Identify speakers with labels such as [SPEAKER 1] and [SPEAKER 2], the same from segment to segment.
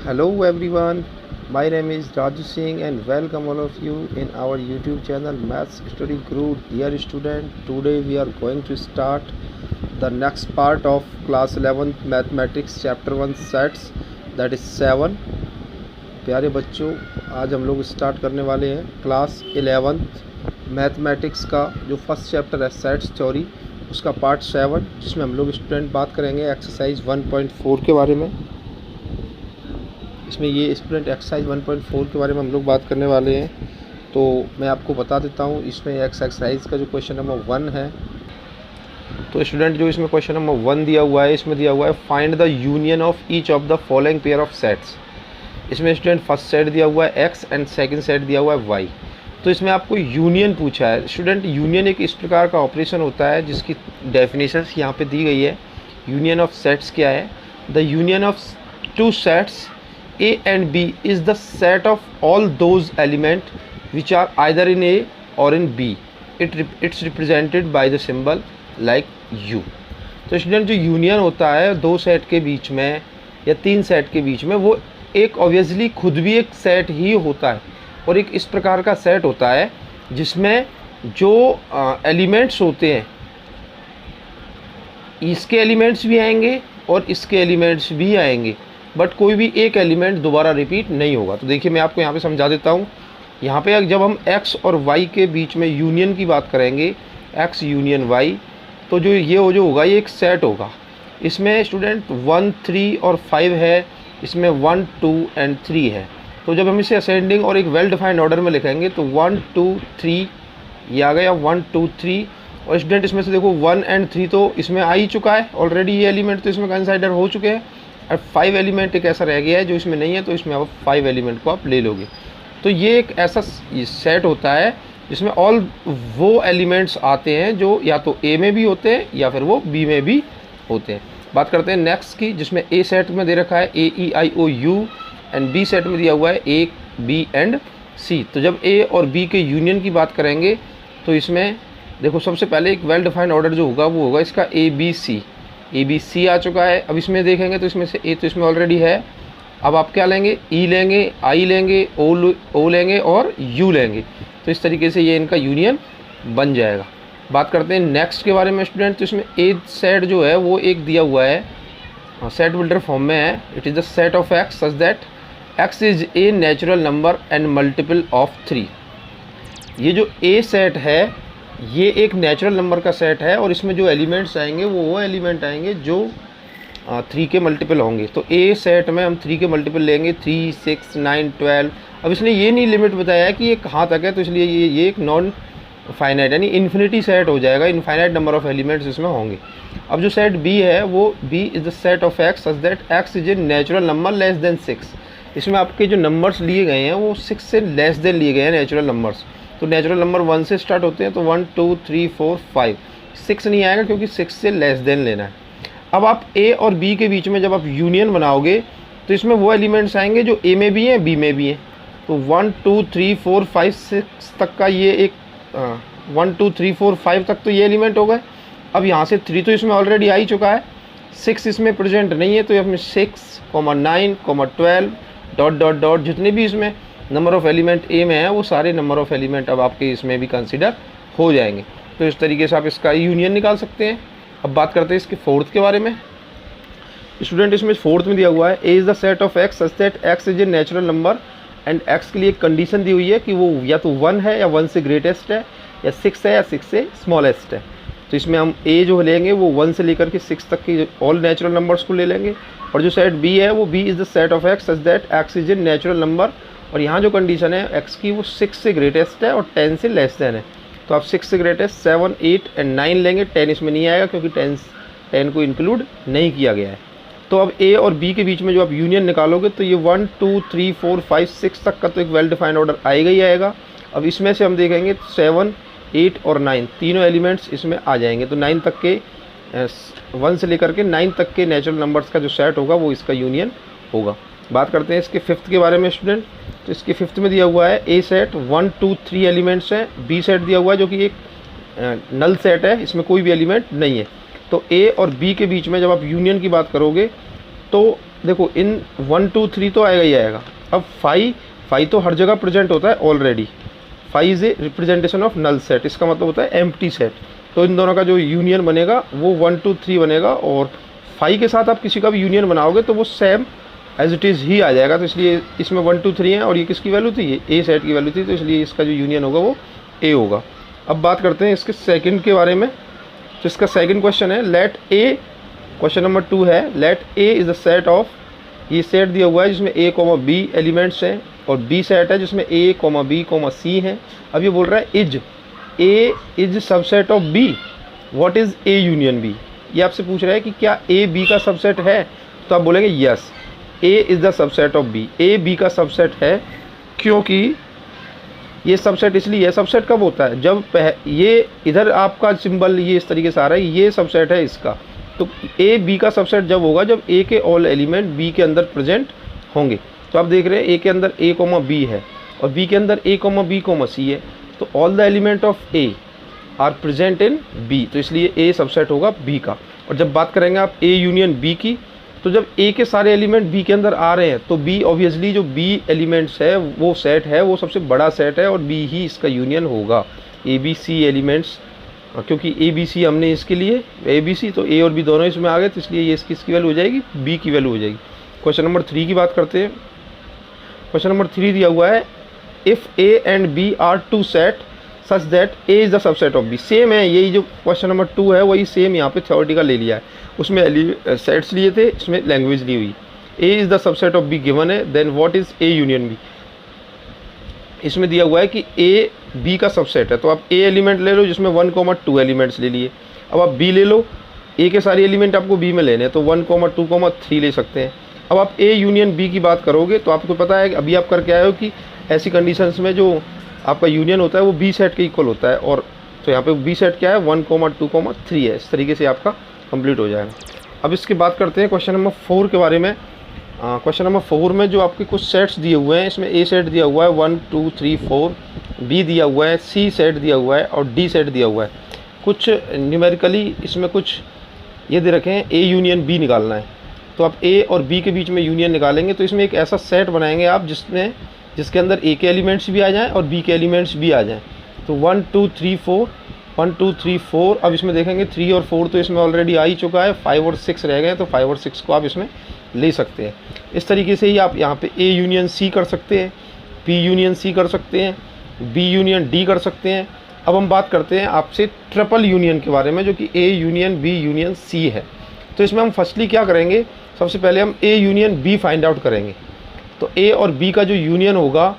[SPEAKER 1] Hello everyone, my name is Raju Singh and welcome all of you in our YouTube channel Maths Study Guru. Dear student, today we are going to start the next part of class 11th mathematics chapter 1 sets, that is 7. प्यारे बच्चों, आज हम लोग start करने वाले हैं class 11th mathematics का जो फर्स्ट चैप्टर है सेट्स थ्योरी, उसका पार्ट 7, जिसमें हम लोग स्टूडेंट बात करेंगे एक्सरसाइज 1.4 के बारे में। इसमें ये स्टूडेंट एक्सरसाइज 1.4 के बारे में हम लोग बात करने वाले हैं। तो मैं आपको बता देता हूँ, इसमें एक्सरसाइज का जो क्वेश्चन नंबर 1 है, तो स्टूडेंट जो इसमें क्वेश्चन नंबर 1 दिया हुआ है, इसमें दिया हुआ है find the union of each of the following pair of sets. इसमें स्टूडेंट फर्स्ट सेट दिया हुआ है x एंड सेकंड सेट दिया हुआ है y। तो इसमें आपको यूनियन पूछा है। स्टूडेंट यूनियन एक इस प्रकार का ऑपरेशन होता है जिसकी डेफिनेशन यहाँ पे दी गई है। यूनियन ऑफ सेट्स क्या है? The union of two sets A and B is the set of all those elements which are either in A or in B. It's represented by the symbol like U. तो student जो union होता है दो set के बीच में या तीन set के बीच में, वो एक ऑब्वियसली खुद भी एक सेट ही होता है और एक इस प्रकार का सेट होता है जिसमें जो एलिमेंट्स होते हैं, इसके एलिमेंट्स भी आएंगे और इसके एलिमेंट्स भी आएंगे, बट कोई भी एक एलिमेंट दोबारा रिपीट नहीं होगा। तो देखिए मैं आपको यहाँ पे समझा देता हूँ। यहाँ पे जब हम x और y के बीच में यूनियन की बात करेंगे, x यूनियन y, तो जो होगा ये एक सेट होगा। इसमें स्टूडेंट 1, 3 और 5 है, इसमें 1, 2 एंड 3 है। तो जब हम इसे असेंडिंग और एक वेल डिफाइंड ऑर्डर में लिखेंगे तो 1, 2, 3 ये आ गया, 1, 2, 3। और स्टूडेंट इसमें से देखो 1 एंड 3 तो इसमें आ ही चुका है ऑलरेडी, ये एलिमेंट तो इसमें कंसिडर हो चुके हैं। और 5 एलिमेंट एक ऐसा रह गया है जो इसमें नहीं है, तो इसमें आप 5 एलिमेंट को आप ले लोगे। तो ये एक ऐसा सेट होता है जिसमें ऑल वो एलिमेंट्स आते हैं जो या तो ए में भी होते हैं या फिर वो बी में भी होते हैं। बात करते हैं नेक्स्ट की, जिसमें ए सेट में दे रखा है ए ई आई ओ यू एंड बी सेट में दिया हुआ है ए बी एंड सी। तो जब ए और बी के यूनियन की बात करेंगे तो इसमें देखो सबसे पहले एक वेल डिफाइंड ऑर्डर जो होगा वो होगा इसका ए बी सी आ चुका है। अब इसमें देखेंगे तो इसमें से ए तो इसमें ऑलरेडी है। अब आप क्या लेंगे? ई लेंगे, आई लेंगे, ओ लेंगे और यू लेंगे। तो इस तरीके से ये इनका यूनियन बन जाएगा। बात करते हैं नेक्स्ट के बारे में स्टूडेंट। तो इसमें ए सेट जो है वो एक दिया हुआ है, सेट बिल्डर फॉर्म में है। It is the set of X such that X is a natural number and multiple of 3। ये जो ए सेट है ये एक नेचुरल नंबर का सेट है और इसमें जो एलिमेंट्स आएंगे वो एलिमेंट आएंगे जो 3 के मल्टीपल होंगे। तो ए सेट में हम 3 के मल्टीपल लेंगे, 3, 6, 9, 12। अब इसने ये नहीं लिमिट बताया है कि ये कहाँ तक है, तो इसलिए ये एक नॉन फाइनाइट यानी इन्फिनिटी सेट हो जाएगा। इनफाइनाइट नंबर ऑफ एलिमेंट्स इसमें होंगे। अब जो सेट बी है वो B is the set of X such that X is a natural number less than 6। इसमें आपके जो नंबर्स लिए गए हैं वो 6 से लेस देन लिए गए हैं नेचुरल नंबर्स। तो नेचुरल नंबर 1 से स्टार्ट होते हैं, तो 1, 2, 3, 4, 5, 6 नहीं आएगा क्योंकि 6 से लेस देन लेना है। अब आप ए और बी के बीच में जब आप यूनियन बनाओगे तो इसमें वो एलिमेंट्स आएंगे जो ए में भी हैं बी में भी हैं। तो 1, 2, 3, 4, 5, 6 तक का ये एक 1, 2, 3, 4, 5 तक तो ये एलिमेंट हो गए। अब यहाँ से 3 तो इसमें ऑलरेडी आ ही चुका है, 6 इसमें प्रेजेंट नहीं है, तो इसमें 6, 9, 12 डॉट डॉट डॉट जितने भी इसमें नंबर ऑफ़ एलिमेंट ए में है वो सारे नंबर ऑफ़ एलिमेंट अब आपके इसमें भी कंसिडर हो जाएंगे। तो इस तरीके से आप इसका यूनियन निकाल सकते हैं। अब बात करते हैं इसके फोर्थ के बारे में। स्टूडेंट इसमें फोर्थ में दिया हुआ है ए is the set of X such that X is a natural number and x के लिए एक कंडीशन दी हुई है कि वो या तो 1 है या 1 से ग्रेटेस्ट है, या 6 है या 6 से स्मॉलेस्ट है। तो इसमें हम ए जो लेंगे वो 1 से लेकर के 6 तक की ऑल नेचुरल नंबर्स को ले लेंगे। और जो सेट बी है वो B is the set of X such that X is a natural number, और यहाँ जो कंडीशन है x की वो 6 से ग्रेटेस्ट है और 10 से लेस देन है। तो आप 6 से ग्रेटेस्ट 7, 8 एंड 9 लेंगे। 10 इसमें नहीं आएगा क्योंकि 10 को इंक्लूड नहीं किया गया है। तो अब a और b के बीच में जो आप यूनियन निकालोगे तो ये 1, 2, 3, 4, 5, 6 तक का तो एक वेल डिफाइंड ऑर्डर आएगा ही आएगा। अब इसमें से हम देखेंगे 7, 8 और 9 तीनों एलिमेंट्स इसमें आ जाएंगे। तो 9 तक के 1 से लेकर के 9 तक के नेचुरल नंबर्स का जो सेट होगा वो इसका यूनियन होगा। बात करते हैं इसके फिफ्थ के बारे में स्टूडेंट। तो इसके फिफ्थ में दिया हुआ है ए सेट 1, 2, 3 एलिमेंट्स हैं, बी सेट दिया हुआ है जो कि एक नल सेट है, इसमें कोई भी एलिमेंट नहीं है। तो ए और बी के बीच में जब आप यूनियन की बात करोगे तो देखो इन 1 2 3 तो आएगा ही आएगा। अब 5 तो हर जगह प्रेजेंट होता है already. 5 is a representation of null set, इसका मतलब होता है एम्प्टी सेट। तो इन दोनों का जो यूनियन बनेगा वो 1 2 3 बनेगा, और 5 के साथ आप किसी का भी यूनियन बनाओगे तो वो सेम एज इट इज़ ही आ जाएगा। तो इसलिए इसमें 1 2 3 है, और ये किसकी वैल्यू थी, ये ए सेट की वैल्यू थी, तो इसलिए इसका जो यूनियन होगा वो ए होगा। अब बात करते हैं इसके सेकंड के बारे में। तो इसका सेकंड क्वेश्चन है लेट ए, क्वेश्चन नंबर 2 है let A is the set of, ये सेट दिया हुआ है जिसमें ए कॉमा बी एलिमेंट्स हैं, और बी सेट है जिसमें A comma B comma C है। अब ये बोल रहा है is A is subset of B, what is A union B. ये आपसे पूछ रहा है कि क्या ए बी का सबसेट है, तो आप बोलेंगे yes A is the subset of B, A B का सबसेट है। क्योंकि ये सबसेट इसलिए है, सबसेट कब होता है जब ये इधर आपका सिंबल ये इस तरीके से आ रहा है, ये सबसेट है इसका। तो ए बी का सबसेट जब होगा जब ए के ऑल एलिमेंट बी के अंदर प्रेजेंट होंगे। तो आप देख रहे हैं ए के अंदर ए कोमा बी है और बी के अंदर A comma B comma C है, तो all the element of A are present in B, तो इसलिए ए सबसेट होगा बी का। और जब बात करेंगे आप ए यूनियन बी की, तो जब ए के सारे एलिमेंट बी के अंदर आ रहे हैं तो बी ऑब्वियसली जो बी एलिमेंट्स है वो सेट है, वो सबसे बड़ा सेट है और बी ही इसका यूनियन होगा। ए बी सी एलिमेंट्स, क्योंकि ए बी सी हमने इसके लिए ए बी सी, तो ए और बी दोनों इसमें आ गए, तो इसलिए ये इसकी वैल्यू हो जाएगी बी की वैल्यू हो जाएगी। क्वेश्चन नंबर 3 की बात करते हैं। क्वेश्चन नंबर 3 दिया हुआ है if A and B are two set such that A is the subset of B. Same है, यही जो क्वेश्चन नंबर 2 है वही सेम यहाँ पे थ्योरेटिकल ले लिया है, उसमें सेट्स लिए थे, इसमें लैंग्वेज ली हुई। A is the subset of B given है, then what is A union B. इसमें दिया हुआ है कि ए बी का सबसेट है, तो आप ए एलिमेंट ले लो जिसमें 1 2 एलिमेंट्स ले लिए। अब आप बी ले लो, ए के सारे एलिमेंट आपको बी में लेने हैं, तो 1 2 3 ले सकते हैं। अब आप ए यूनियन बी की बात करोगे तो आपको पता है कि अभी आप करके आए हो कि ऐसी कंडीशंस में जो आपका यूनियन होता है वो बी सेट के इक्वल होता है, और तो यहाँ पे बी सेट क्या है 1 2 3 है। इस तरीके से आपका कंप्लीट हो जाएगा। अब इसकी बात करते हैं क्वेश्चन नंबर 4 के बारे में। क्वेश्चन नंबर 4 में जो आपके कुछ सेट्स दिए हुए हैं, इसमें ए सेट दिया हुआ है 1 2 3 4, बी दिया हुआ है, सी सेट दिया हुआ है और डी सेट दिया हुआ है। कुछ न्यूमेरिकली इसमें कुछ ये दे रखे हैं, ए यूनियन बी निकालना है, तो आप ए और बी के बीच में यूनियन निकालेंगे, तो इसमें एक ऐसा सेट बनाएंगे आप जिसके अंदर ए के एलिमेंट्स भी आ जाएं और बी के एलिमेंट्स भी आ जाएं। तो 1 2 3 4 1 2 3 4, अब इसमें देखेंगे 3 और 4 तो इसमें ऑलरेडी आ ही चुका है, 5 और 6 रह गए, तो 5 और 6 को आप इसमें ले सकते हैं। इस तरीके से ही आप यहाँ पे ए यूनियन सी कर सकते हैं, बी यूनियन सी कर सकते हैं, बी यूनियन डी कर सकते हैं। अब हम बात करते हैं आपसे ट्रिपल यूनियन के बारे में, जो कि A union B union C है। तो इसमें हम फर्स्टली क्या करेंगे, सबसे पहले हम A union B find out करेंगे। तो ए और बी का जो यूनियन होगा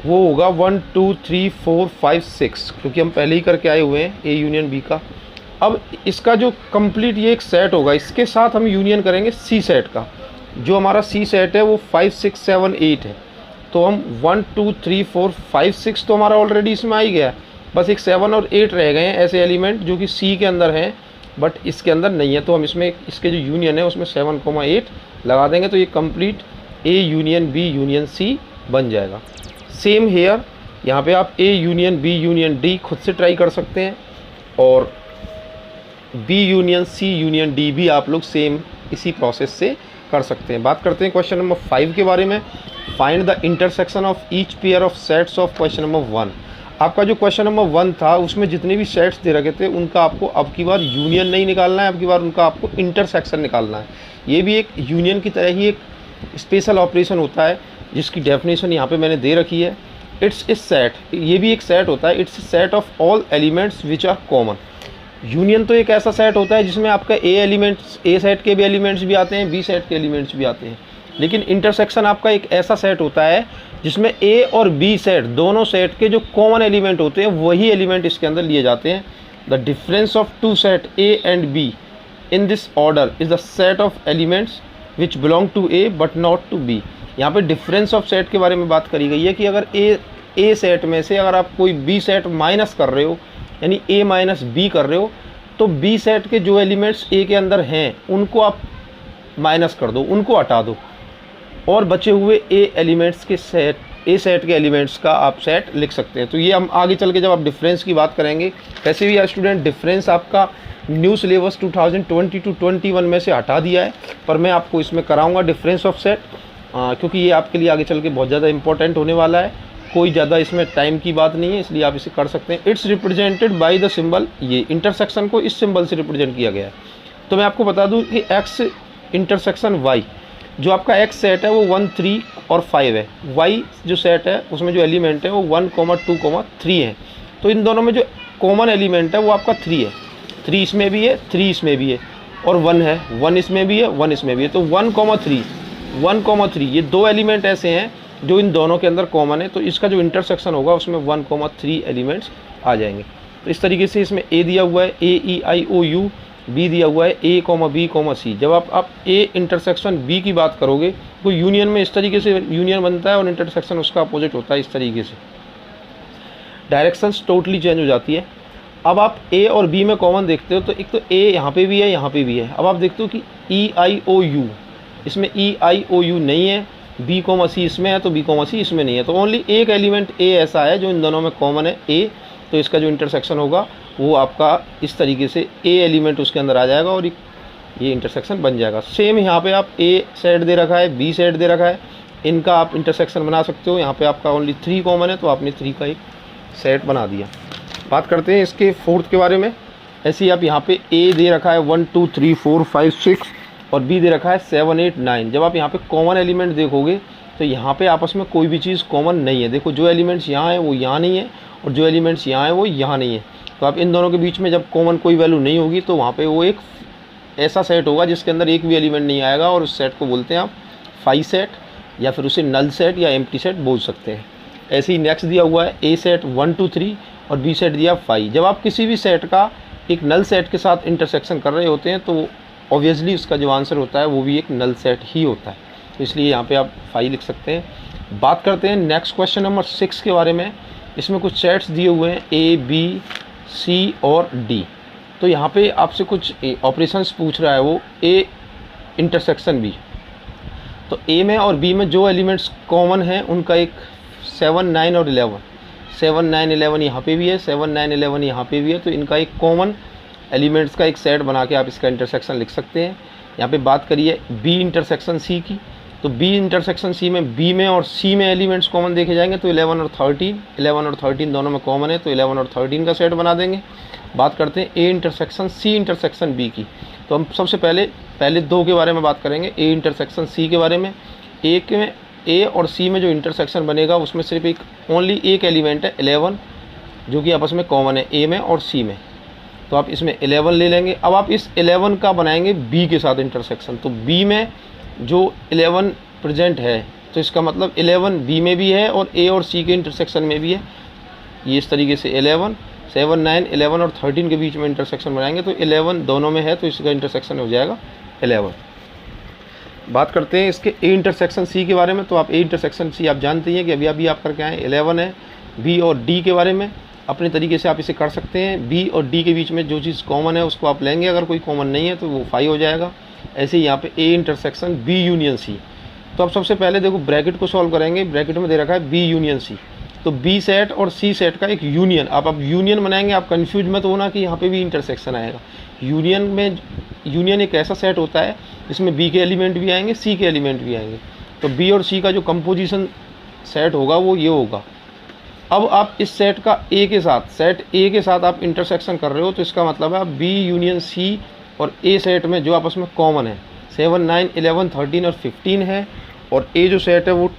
[SPEAKER 1] वो होगा 1 2 3 4 5 6, क्योंकि हम पहले ही करके आए हुए हैं ए यूनियन बी का। अब इसका जो कंप्लीट ये एक सेट होगा, इसके साथ हम यूनियन करेंगे सी सेट का। जो हमारा सी सेट है वो 5 6 7 8 है, तो हम 1 2 3 4 5 6 तो हमारा ऑलरेडी इसमें आ ही गया, बस एक 7 और 8 रह गए हैं ऐसे एलिमेंट जो कि सी के अंदर हैं बट इसके अंदर नहीं है। तो हम इसमें इसके जो यूनियन है उसमें 7 8 लगा देंगे, तो ये complete A union B union C बन जाएगा। सेम हेयर, यहाँ पे आप A union B union D खुद से ट्राई कर सकते हैं, और B union C union D भी आप लोग सेम इसी प्रोसेस से कर सकते हैं। बात करते हैं क्वेश्चन नंबर 5 के बारे में। Find the intersection of each pair of sets of question number 1। आपका जो क्वेश्चन नंबर 1 था उसमें जितने भी सेट्स दे रखे थे उनका आपको अब की बार यूनियन नहीं निकालना है, अब की बार उनका आपको इंटरसेक्शन निकालना है। ये भी एक यूनियन की तरह ही एक स्पेशल ऑपरेशन होता है जिसकी डेफिनेशन यहाँ पे मैंने दे रखी है। इट्स ए सेट, ये भी एक सेट होता है, it's a set of all elements which are common. Union तो एक ऐसा सेट होता है जिसमें आपका ए एलिमेंट्स, ए सेट के भी एलिमेंट्स भी आते हैं, बी सेट के एलिमेंट्स भी आते हैं। लेकिन इंटरसेक्शन आपका एक ऐसा सेट होता है जिसमें ए और बी सेट दोनों सेट के जो कॉमन एलिमेंट होते हैं वही एलिमेंट इसके अंदर लिए जाते हैं। The difference of two set A and B in this order is the set of elements which belong to A but not to B. यहाँ पे डिफरेंस ऑफ सेट के बारे में बात करी गई है कि अगर ए सेट में से अगर आप कोई बी सेट माइनस कर रहे हो, यानी ए माइनस बी कर रहे हो, तो बी सेट के जो एलिमेंट्स ए के अंदर हैं उनको आप माइनस कर दो, उनको हटा दो, और बचे हुए ए एलिमेंट्स के सेट ए सेट के एलिमेंट्स का आप सेट लिख सकते हैं। तो ये हम आगे चल के जब आप डिफरेंस की बात करेंगे, वैसे भी यार स्टूडेंट डिफरेंस आपका न्यू सिलेबस 2020 टू 21 में से हटा दिया है, पर मैं आपको इसमें कराऊंगा डिफरेंस ऑफ सेट, क्योंकि ये आपके लिए आगे चल के बहुत ज़्यादा इंपॉर्टेंट होने वाला है। कोई ज़्यादा इसमें टाइम की बात नहीं है, इसलिए आप इसे कर सकते हैं। It's represented by the symbol, ये इंटरसेक्शन को इस सिंबल से रिप्रेजेंट किया गया है। तो मैं आपको बता दूं कि एक्स इंटरसेक्शन वाई, जो आपका एक्स सेट है वो 1, 3 और 5 है। वाई जो सेट है उसमें जो एलिमेंट है वो 1, 2, 3 है। तो इन दोनों में जो कॉमन एलिमेंट है वो आपका 3 है। 3 इसमें भी है, 3 इसमें भी है, और 1 है, 1 इसमें भी है, 1 इसमें भी है। तो 1, 3 ये दो एलिमेंट ऐसे हैं जो इन दोनों के अंदर कॉमन है। तो इसका जो इंटरसेक्शन होगा उसमें 1, 3 एलिमेंट्स आ जाएंगे। तो इस तरीके से इसमें ए दिया हुआ है, AEIOU, बी दिया हुआ है A, B, C। जब आप ए इंटरसेक्शन बी की बात करोगे तो यूनियन में इस तरीके से यूनियन बनता है और इंटरसेक्शन उसका अपोजिट होता है इस तरीके से। डायरेक्शंस टोटली चेंज हो जाती है। अब आप ए और बी में कॉमन देखते हो, तो एक तो ए यहाँ पे भी है, यहाँ पे भी है। अब आप देखते हो कि EIOU, इसमें EIOU नहीं है, B, C इसमें है, तो B, C इसमें नहीं है। तो ओनली एक एलिमेंट ए ऐसा है जो इन दोनों में कॉमन है, ए। तो इसका जो इंटरसेक्शन होगा वो आपका इस तरीके से ए एलिमेंट उसके अंदर आ जाएगा और ये इंटरसेक्शन बन जाएगा। सेम यहाँ पे आप ए सेट दे रखा है, बी सेट दे रखा है, इनका आप इंटरसेक्शन बना सकते हो। यहाँ पे आपका ओनली 3 कॉमन है, तो आपने 3 का एक सेट बना दिया। बात करते हैं इसके फोर्थ के बारे में। ऐसे ही आप यहाँ पे ए दे रखा है 1, 2, 3, 4, 5, 6 और बी दे रखा है 7, 8, 9। जब आप यहाँ पे कॉमन एलिमेंट देखोगे तो यहाँ पे आपस में कोई भी चीज़ कॉमन नहीं है। देखो, जो एलिमेंट्स यहाँ हैं वो यहाँ नहीं है, और जो एलिमेंट्स यहाँ हैं वो यहाँ नहीं है। तो आप इन दोनों के बीच में जब कॉमन कोई वैल्यू नहीं होगी तो वहाँ पे वो एक ऐसा सेट होगा जिसके अंदर एक भी एलिमेंट नहीं आएगा, और उस सेट को बोलते हैं आप फाई सेट, या फिर उसे नल सेट या एम्प्टी सेट बोल सकते हैं। ऐसे ही नेक्स्ट दिया हुआ है ए सेट 1, 2, 3 और बी सेट दिया 5। जब आप किसी भी सेट का एक नल सेट के साथ इंटरसेक्शन कर रहे होते हैं तो ऑब्वियसली उसका जो आंसर होता है वो भी एक नल सेट ही होता है। तो इसलिए यहाँ पे आप 5 लिख सकते हैं। बात करते हैं नेक्स्ट क्वेश्चन नंबर 6 के बारे में। इसमें कुछ सेट्स दिए हुए हैं A, B, C और D। तो यहाँ पे आपसे कुछ ऑपरेशंस पूछ रहा है, वो A इंटरसेक्शन B। तो A में और B में जो एलिमेंट्स कॉमन हैं उनका एक 7, 9 और 11, 7, 9, 11 यहाँ पे भी है, 7, 9, 11 यहाँ पे भी है। तो इनका एक कॉमन एलिमेंट्स का एक सेट बना के आप इसका इंटरसेक्शन लिख सकते हैं। यहाँ पे बात करिए B इंटरसेक्शन C की, तो B इंटरसेक्शन C में B में और C में एलिमेंट्स कॉमन देखे जाएंगे। तो 11 और 13 दोनों में कॉमन है, तो 11 और 13 का सेट बना देंगे। बात करते हैं A intersection C intersection B की। तो हम सबसे पहले 2 के बारे में बात करेंगे, A इंटरसेक्शन C के बारे में। A और C में जो इंटरसेक्शन बनेगा उसमें सिर्फ एक ओनली एक एलिमेंट है 11, जो कि आपस में कॉमन है A में और C में। तो आप इसमें 11 ले लेंगे। अब आप इस 11 का बनाएंगे B के साथ इंटरसेक्शन। तो B में जो 11 प्रेजेंट है तो इसका मतलब 11 B में भी है और A और C के इंटरसेक्शन में भी है। ये इस तरीके से 11, 7, 9, 11 और 13 के बीच में इंटरसेक्शन बनाएंगे। तो 11 दोनों में है तो इसका इंटरसेक्शन हो जाएगा 11। बात करते हैं इसके A इंटरसेक्शन C के बारे में। तो आप A इंटरसेक्शन C आप जानते हैं कि अभी आप करके आए 11 है। B और D के बारे में अपने तरीके से आप इसे कर सकते हैं। B और D के बीच में जो चीज़ कॉमन है उसको आप लेंगे, अगर कोई कॉमन नहीं है तो वो 5 हो जाएगा। ऐसे ही यहाँ पे A intersection B union C। तो आप सबसे पहले देखो ब्रैकेट को सॉल्व करेंगे। ब्रैकेट में दे रखा है B यूनियन C। तो B सेट और C सेट का एक यूनियन, आप अब यूनियन बनाएंगे। आप कंफ्यूज मत होना कि यहाँ पे भी इंटरसेक्शन आएगा। यूनियन एक ऐसा सेट होता है जिसमें B के एलिमेंट भी आएंगे, C के एलिमेंट भी आएंगे। तो B और C का जो कंपोजिशन सेट होगा वो ये होगा। अब आप इस सेट A के साथ आप इंटरसेक्शन कर रहे हो, तो इसका मतलब है B यूनियन C और A सेट में जो आपस में कॉमन है 7, 9, 11, 13 और 15 है, और A जो सेट है वो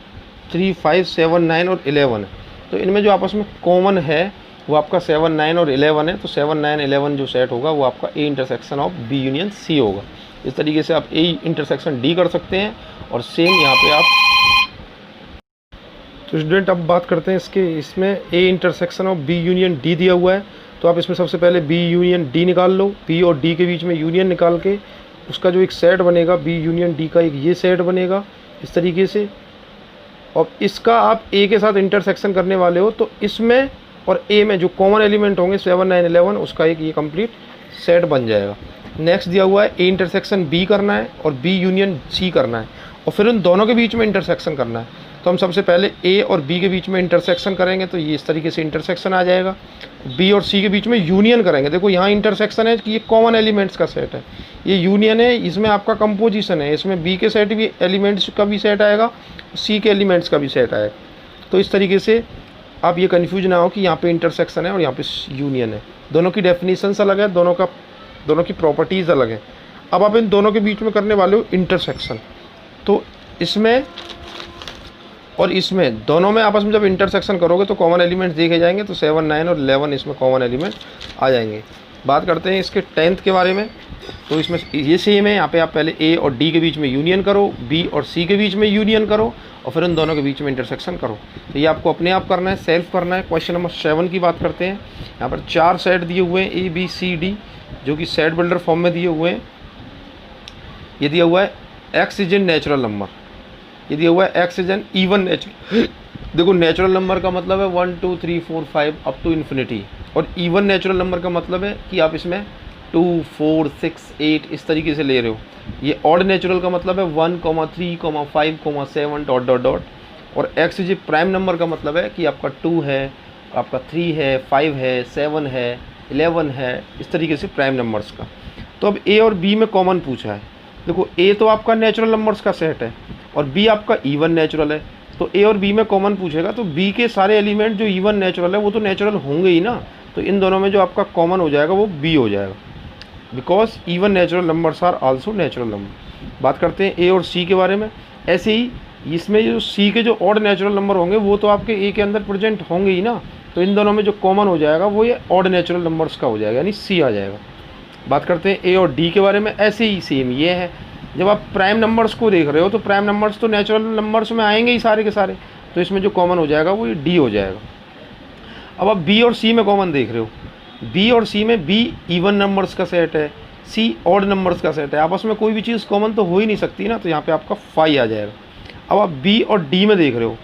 [SPEAKER 1] 3, 5, 7, 9 और 11 है। तो इनमें जो आपस में कॉमन है वो आपका 7, 9 और 11 है। तो 7, 9, 11 जो सेट होगा वो आपका A intersection of B union C होगा। इस तरीके से आप A इंटरसेक्शन D कर सकते हैं, और सेम यहाँ पे आप। तो स्टूडेंट अब बात करते हैं इसमें A intersection of B union D दिया हुआ है। तो आप इसमें सबसे पहले B यूनियन D निकाल लो। B और D के बीच में यूनियन निकाल के उसका जो एक सेट बनेगा B यूनियन D का, एक ये सेट बनेगा इस तरीके से। और इसका आप A के साथ इंटरसेक्शन करने वाले हो, तो इसमें और A में जो कॉमन एलिमेंट होंगे 7, 9, 11, उसका एक ये कंप्लीट सेट बन जाएगा। नेक्स्ट दिया हुआ है A इंटरसेक्शन B करना है और B यूनियन C करना है, और फिर उन दोनों के बीच में इंटरसेक्शन करना है। तो हम सबसे पहले ए और बी के बीच में इंटरसेक्शन करेंगे, तो ये इस तरीके से इंटरसेक्शन आ जाएगा। बी और सी के बीच में यूनियन करेंगे, देखो यहाँ इंटरसेक्शन है कि ये कॉमन एलिमेंट्स का सेट है, ये यूनियन है, इसमें आपका कंपोजिशन है, इसमें बी के सेट भी एलिमेंट्स का भी सेट आएगा, सी के एलिमेंट्स का भी सेट आएगा। तो इस तरीके से आप ये कन्फ्यूज ना हो कि यहाँ पे इंटरसेक्शन है और यहाँ पे यूनियन है, दोनों की डेफिनेशंस अलग है, दोनों की प्रॉपर्टीज़ अलग है। अब आप इन दोनों के बीच में करने वाले हो इंटरसेक्शन, तो इसमें और इसमें दोनों में आपस में जब इंटरसेक्शन करोगे तो कॉमन एलिमेंट्स देखे जाएंगे, तो 7, 9 और 11 इसमें कॉमन एलिमेंट आ जाएंगे। बात करते हैं इसके 10th के बारे में, तो इसमें ये सेम है, यहाँ पे आप पहले ए और डी के बीच में यूनियन करो, बी और सी के बीच में यूनियन करो और फिर उन दोनों के बीच में इंटरसेक्शन करो। तो ये आपको अपने आप करना है, सेल्फ करना है। क्वेश्चन नंबर 7 की बात करते हैं। यहाँ पर 4 सेट दिए हुए हैं ए बी सी डी, जो कि सेट बिल्डर फॉर्म में दिए हुए हैं। ये दिया हुआ है x is an natural number, ये दिया हुआ है x is an even natural. देखो नेचुरल नंबर का मतलब है 1 2 3 4 5 अप टू इन्फिनिटी, और इवन नेचुरल नंबर का मतलब है कि आप इसमें 2 4 6 8 इस तरीके से ले रहे हो। ये ऑड नेचुरल का मतलब है 1 3 5 7 डॉट डॉट डॉट, और x is A prime number का मतलब है कि आपका 2 है, आपका 3 है, 5 है, 7 है, 11 है, इस तरीके से प्राइम नंबर्स का। तो अब ए और बी में कॉमन पूछा है, देखो ए तो आपका नेचुरल नंबर्स का सेट है और बी आपका इवन नेचुरल है, तो ए और बी में कॉमन पूछेगा तो बी के सारे एलिमेंट जो इवन नेचुरल है वो तो नेचुरल होंगे ही ना, तो इन दोनों में जो आपका कॉमन हो जाएगा वो बी हो जाएगा, because even natural numbers are also natural number. बात करते हैं ए और सी के बारे में। ऐसे ही इसमें जो सी के जो ऑड नेचुरल नंबर होंगे वो तो आपके ए के अंदर प्रेजेंट होंगे ही ना, तो इन दोनों में जो कॉमन हो जाएगा वो ये ऑड नेचुरल नंबर्स का हो जाएगा, यानी सी आ जाएगा। बात करते हैं ए और डी के बारे में। ऐसे ही सेम ये है, जब आप प्राइम नंबर्स को देख रहे हो तो प्राइम नंबर्स तो नेचुरल नंबर्स में आएंगे ही सारे के सारे, तो इसमें जो कॉमन हो जाएगा वो डी हो जाएगा। अब आप बी और सी में कॉमन देख रहे हो, बी और सी में बी इवन नंबर्स का सेट है, सी ऑड नंबर्स का सेट है, आपस में कोई भी चीज़ कॉमन तो हो ही नहीं सकती ना, तो यहाँ पे आपका 5 आ जाएगा। अब आप बी और डी में देख रहे हो,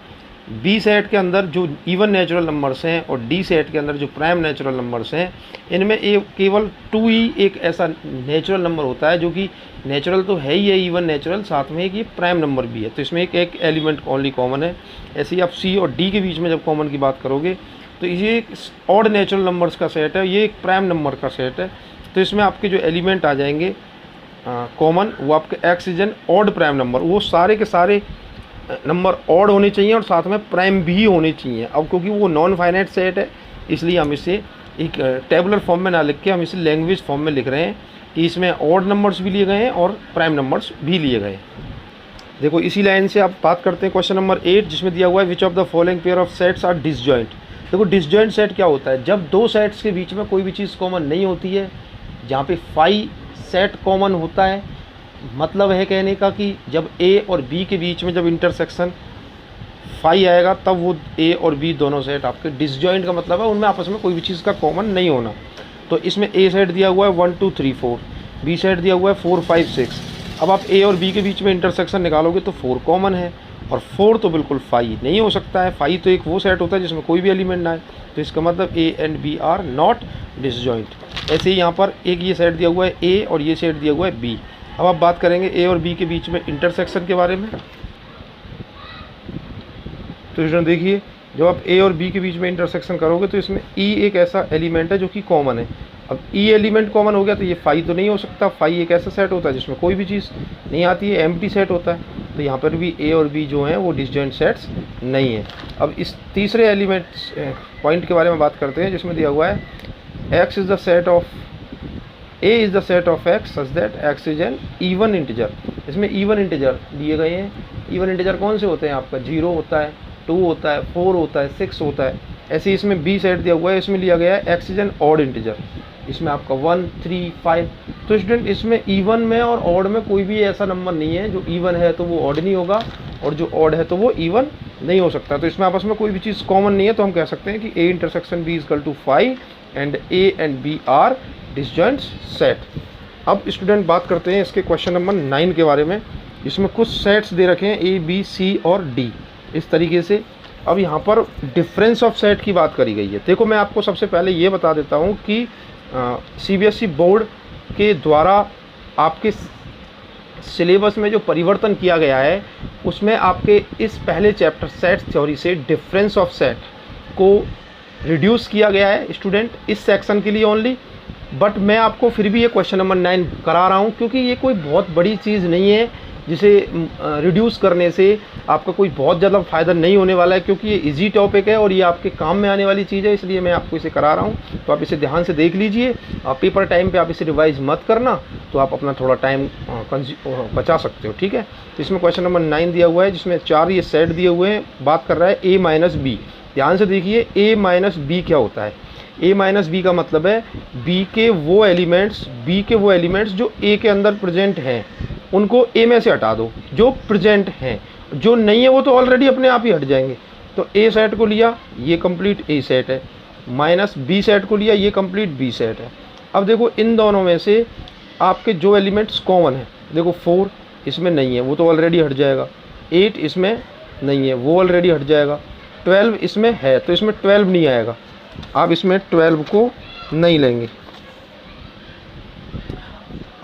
[SPEAKER 1] बी सेट के अंदर जो इवन नेचुरल नंबर्स हैं और डी सेट के अंदर जो प्राइम नेचुरल नंबर्स हैं, इनमें केवल 2 ही एक ऐसा नेचुरल नंबर होता है जो कि नेचुरल तो है ही है, इवन नेचुरल, साथ में एक ये प्राइम नंबर भी है, तो इसमें एक एलिमेंट ओनली कॉमन है। ऐसे ही आप सी और डी के बीच में जब कॉमन की बात करोगे तो ये एक ऑड नेचुरल नंबर्स का सेट है, ये एक प्राइम नंबर का सेट है, तो इसमें आपके जो एलिमेंट आ जाएंगे कॉमन, वो आपके x is an odd prime number, वो सारे के सारे नंबर ऑड होने चाहिए और साथ में प्राइम भी होने चाहिए। अब क्योंकि वो नॉन फाइनाइट सेट है इसलिए हम इसे एक टेबुलर फॉर्म में ना लिख के हम इसे लैंग्वेज फॉर्म में लिख रहे हैं कि इसमें ऑड नंबर्स भी लिए गए हैं और प्राइम नंबर्स भी लिए गए हैं। देखो इसी लाइन से आप बात करते हैं क्वेश्चन नंबर 8, जिसमें दिया हुआ है which of the following pair of sets are disjoint. देखो डिसजॉइंट सेट क्या होता है, जब दो सेट्स के बीच में कोई भी चीज़ कॉमन नहीं होती है, जहाँ पे 5 सेट कॉमन होता है, मतलब है कहने का कि जब ए और बी के बीच में जब इंटरसेक्शन 5 आएगा तब वो ए और बी दोनों सेट आपके डिसजॉइंट का मतलब है उनमें आपस में कोई भी चीज़ का कॉमन नहीं होना। तो इसमें ए सेट दिया हुआ है 1 2 3 4, बी सेट दिया हुआ है 4 5 6। अब आप ए और बी के बीच में इंटरसेक्शन निकालोगे तो 4 कॉमन है और 4 तो बिल्कुल 5 नहीं हो सकता है। 5 तो एक वो सेट होता है जिसमें कोई भी एलिमेंट ना है, तो इसका मतलब A and B are not disjoint. ऐसे ही यहाँ पर एक ये सेट दिया हुआ है ए और ये सेट दिया हुआ है बी। अब आप बात करेंगे ए और बी के बीच में इंटरसेक्शन के बारे में। तो स्टूडेंट देखिए, जब आप ए और बी के बीच में इंटरसेक्शन करोगे तो इसमें ई एक ऐसा एलिमेंट है जो कि कॉमन है। अब ई एलिमेंट कॉमन हो गया तो ये 5 तो नहीं हो सकता, 5 एक ऐसा सेट होता है जिसमें कोई भी चीज़ नहीं आती है, एम्प्टी सेट होता है, तो यहाँ पर भी ए और बी जो हैं वो डिसजॉइंट सेट्स नहीं है। अब इस तीसरे एलिमेंट पॉइंट के बारे में बात करते हैं, जिसमें दिया हुआ है x is the set of A is the set of x such that x is an even integer। इसमें even integer दिए गए हैं। even integer कौन से होते हैं आपका, 0 होता है, 2 होता है, 4 होता है, 6 होता है। ऐसे ही इसमें b सेट दिया हुआ है, इसमें लिया गया है x is an odd integer, इसमें आपका 1 3 5। तो स्टूडेंट इसमें इवन में और ऑड में कोई भी ऐसा नंबर नहीं है, जो इवन है तो वो ऑड नहीं होगा और जो ऑड है तो वो इवन नहीं हो सकता। तो इसमें आपस में कोई भी चीज़ कॉमन नहीं है, तो हम कह सकते हैं कि a intersection b equal to 5 and a एंड b आर डिसजॉइंट सेट। अब स्टूडेंट बात करते हैं इसके क्वेश्चन नंबर 9 के बारे में, जिसमें कुछ सेट्स दे रखे हैं ए बी सी और डी इस तरीके से। अब यहाँ पर डिफरेंस ऑफ सेट की बात करी गई है। देखो मैं आपको सबसे पहले ये बता देता हूँ कि सीबीएसई बोर्ड के द्वारा आपके सिलेबस में जो परिवर्तन किया गया है उसमें आपके इस पहले चैप्टर सेट थ्योरी से डिफरेंस ऑफ सेट को रिड्यूस किया गया है स्टूडेंट, इस सेक्शन के लिए ओनली। बट मैं आपको फिर भी ये क्वेश्चन नंबर 9 करा रहा हूँ, क्योंकि ये कोई बहुत बड़ी चीज़ नहीं है जिसे रिड्यूस करने से आपका कोई बहुत ज़्यादा फ़ायदा नहीं होने वाला है, क्योंकि ये इजी टॉपिक है और ये आपके काम में आने वाली चीज़ है, इसलिए मैं आपको इसे करा रहा हूँ। तो आप इसे ध्यान से देख लीजिए। आप पेपर टाइम पे आप इसे रिवाइज मत करना, तो आप अपना थोड़ा टाइम बचा सकते हो, ठीक है। तो इसमें क्वेश्चन नंबर 9 दिया हुआ है, जिसमें 4 ये सेट दिए हुए हैं। बात कर रहा है a माइनस बी। ध्यान से देखिए, a माइनस बी क्या होता है। a माइनस बी का मतलब है b के वो एलिमेंट्स जो a के अंदर प्रेजेंट हैं उनको a में से हटा दो, जो प्रेजेंट हैं। जो नहीं है वो तो ऑलरेडी अपने आप ही हट जाएंगे। तो a सेट को लिया, ये कंप्लीट a सेट है, माइनस b सेट को लिया, ये कंप्लीट b सेट है। अब देखो इन दोनों में से आपके जो एलिमेंट्स कॉमन है, देखो 4 इसमें नहीं है, वो तो ऑलरेडी हट जाएगा। 8 इसमें नहीं है, वो ऑलरेडी हट जाएगा। 12 इसमें है, तो इसमें 12 नहीं आएगा, आप इसमें 12 को नहीं लेंगे।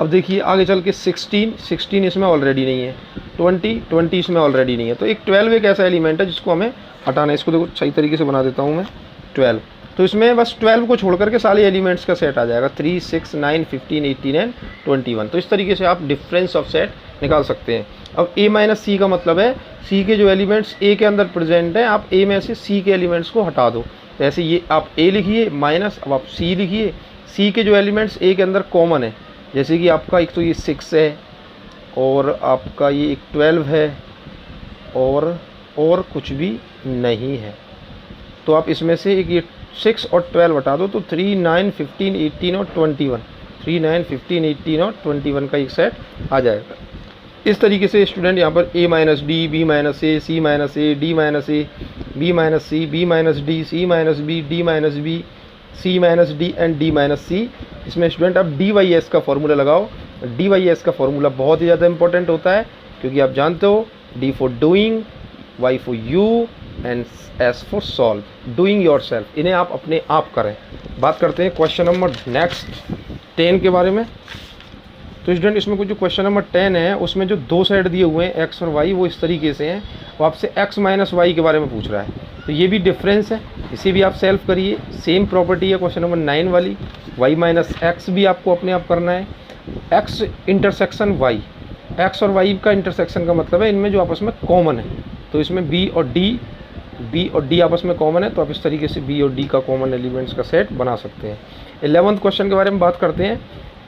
[SPEAKER 1] अब देखिए आगे चल के 16 इसमें ऑलरेडी नहीं है। 20 इसमें ऑलरेडी नहीं है। तो एक 12 एक ऐसा एलिमेंट है जिसको हमें हटाना है। इसको देखो सही तरीके से बना देता हूँ मैं। 12, तो इसमें बस 12 को छोड़ करके सारे एलिमेंट्स का सेट आ जाएगा। 3, 6, 9, 15, 18 एंड 21। तो इस तरीके से आप डिफरेंस ऑफ सेट निकाल सकते हैं। अब a माइनस सी का मतलब है c के जो एलिमेंट्स a के अंदर प्रेजेंट हैं, आप a में से c के एलिमेंट्स को हटा दो। तो ऐसे ये आप a लिखिए माइनस, अब आप c लिखिए। c के जो एलिमेंट्स a के अंदर कॉमन है, जैसे कि आपका एक तो ये 6 है और आपका ये एक 12 है और कुछ भी नहीं है। तो आप इसमें से एक ये 6 और 12 हटा दो, तो 3, 9, 15, 18 और 21, 3, 9, 15, 18 और 21 का एक सेट आ जाएगा। इस तरीके से स्टूडेंट यहाँ पर a minus D, B minus A, C minus A, D minus A, B minus C, B minus D, C minus B, D minus B, C minus D and D minus C. इसमें student आप D Y S का formula लगाओ। D Y S का formula बहुत ही ज़्यादा important होता है, क्योंकि आप जानते हो D for doing, Y for U and S for solve. Doing yourself, इन्हें आप अपने आप करें। बात करते हैं क्वेश्चन नंबर नेक्स्ट 10 के बारे में। तो स्टूडेंट इसमें कुछ जो क्वेश्चन नंबर 10 है उसमें जो दो सेट दिए हुए हैं x और y, वो इस तरीके से हैं। वो आपसे x माइनस वाई के बारे में पूछ रहा है, तो ये भी डिफरेंस है, इसे भी आप सेल्फ करिए। सेम प्रॉपर्टी है क्वेश्चन नंबर 9 वाली। y माइनस एक्स भी आपको अपने आप करना है। x इंटरसेक्शन y, x और y का इंटरसेक्शन का मतलब है इनमें जो आपस में कॉमन है। तो इसमें b और d आपस में कॉमन है, तो आप इस तरीके से b और d का कॉमन एलिमेंट्स का सेट बना सकते हैं। 11th क्वेश्चन के बारे में बात करते हैं।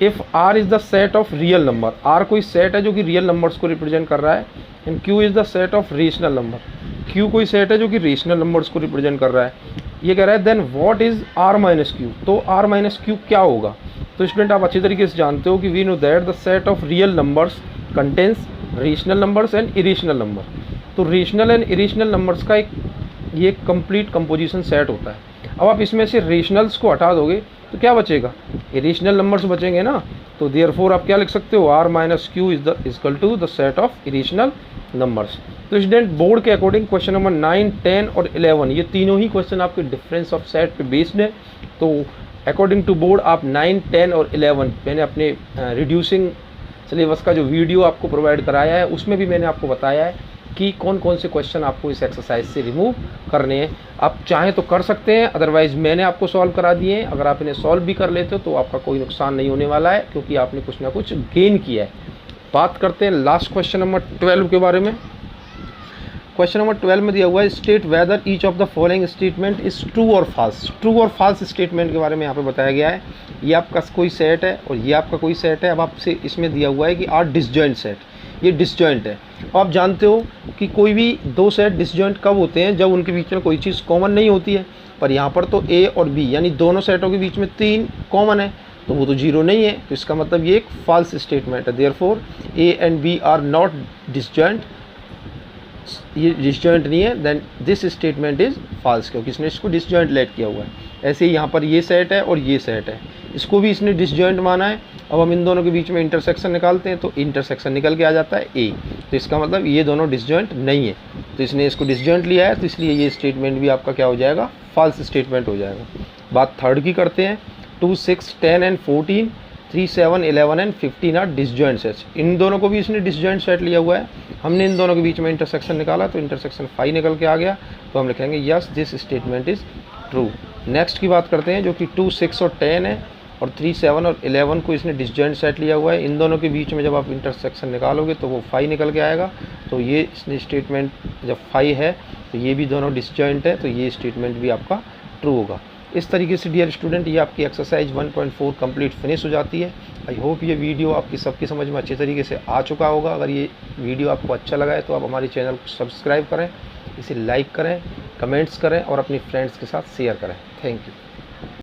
[SPEAKER 1] If r is the set of real number, r कोई सेट है जो कि रियल नंबर्स को रिप्रेजेंट कर रहा है, and q is the set of rational number, q कोई सेट है जो कि रेशनल नंबर्स को रिप्रेजेंट कर रहा है। ये कह रहा है then what is r minus Q. तो r माइनस क्यू क्या होगा। तो स्टूडेंट आप अच्छी तरीके से जानते हो कि we know that the set of real numbers contains rational numbers and irrational number. तो रेशनल एंड इरेशनल नंबर्स का ये कंप्लीट कंपोजिशन सेट होता है। अब आप इसमें से रेशनल्स को हटा दोगे तो क्या बचेगा, इरेशनल नंबर्स बचेंगे ना। तो देयरफॉर आप क्या लिख सकते हो, r minus Q is equal to the set of irrational numbers. तो स्टूडेंट बोर्ड के अकॉर्डिंग क्वेश्चन नंबर 9, 10 और 11 ये तीनों ही क्वेश्चन आपके डिफरेंस ऑफ सेट पे बेस्ड है। तो अकॉर्डिंग टू बोर्ड आप 9, 10 और 11, मैंने अपने रिड्यूसिंग सिलेबस का जो वीडियो आपको प्रोवाइड कराया है उसमें भी मैंने आपको बताया है कि कौन कौन से क्वेश्चन आपको इस एक्सरसाइज से रिमूव करने हैं। आप चाहें तो कर सकते हैं, अदरवाइज़ मैंने आपको सॉल्व करा दिए हैं। अगर आप इन्हें सॉल्व भी कर लेते हो तो आपका कोई नुकसान नहीं होने वाला है, क्योंकि आपने कुछ ना कुछ गेन किया है। बात करते हैं लास्ट क्वेश्चन नंबर 12 के बारे में। क्वेश्चन नंबर 12 में दिया हुआ है state whether each of the following statement is true और फॉल्स। ट्रू और फॉल्स स्टेटमेंट के बारे में यहाँ पे बताया गया है। ये आपका कोई सेट है और ये आपका कोई सेट है। अब आपसे इसमें दिया हुआ है कि आर डिसजॉइंट सेट, ये डिसजॉइंट है। आप जानते हो कि कोई भी दो सेट डिसजॉइंट कब होते हैं, जब उनके बीच में कोई चीज़ कॉमन नहीं होती है। पर यहाँ पर तो ए और बी यानी दोनों सेटों के बीच में 3 कॉमन है, तो वो तो 0 नहीं है। तो इसका मतलब ये एक फॉल्स स्टेटमेंट है। Therefore A and B are not disjoint, ये डिसजॉइंट नहीं है, then this statement is false, क्योंकि इसने इसको डिसजॉइंट लेट किया हुआ है। ऐसे ही यहाँ पर ये सेट है और ये सेट है, इसको भी इसने डिसजॉइंट माना है। अब हम इन दोनों के बीच में इंटरसेक्शन निकालते हैं, तो इंटरसेक्शन निकल के आ जाता है ए। तो इसका मतलब ये दोनों डिसजॉइंट नहीं है, तो इसने इसको डिसजॉइंट लिया है, तो इसलिए ये स्टेटमेंट भी आपका क्या हो जाएगा, फॉल्स स्टेटमेंट हो जाएगा। बात थर्ड की करते हैं। 2, 6, 10 and 14 3, 7, 11 and 15 are disjoint sets. इन दोनों को भी इसने डिसजॉइंट सेट लिया हुआ है। हमने इन दोनों के बीच में इंटरसेक्शन निकाला तो इंटरसेक्शन 5 निकल के आ गया, तो हम लिखेंगे yes this statement is true. Next की बात करते हैं जो कि 2, 6 और 10 है, और 3, 7 और 11 को इसने डिसजॉइंट सेट लिया हुआ है। इन दोनों के बीच में जब आप इंटरसेक्शन निकालोगे तो वो 5 निकल के आएगा, तो ये इसने स्टेटमेंट जब 5 है तो ये भी दोनों डिसजॉइंट है, तो ये स्टेटमेंट भी आपका ट्रू होगा। इस तरीके से डियर स्टूडेंट ये आपकी एक्सरसाइज 1.4 कंप्लीट फिनिश हो जाती है। आई होप ये वीडियो आपकी सबकी समझ में अच्छी तरीके से आ चुका होगा। अगर ये वीडियो आपको अच्छा लगा है तो आप हमारे चैनल को सब्सक्राइब करें, इसे लाइक करें, कमेंट्स करें और अपनी फ्रेंड्स के साथ शेयर करें। Thank you.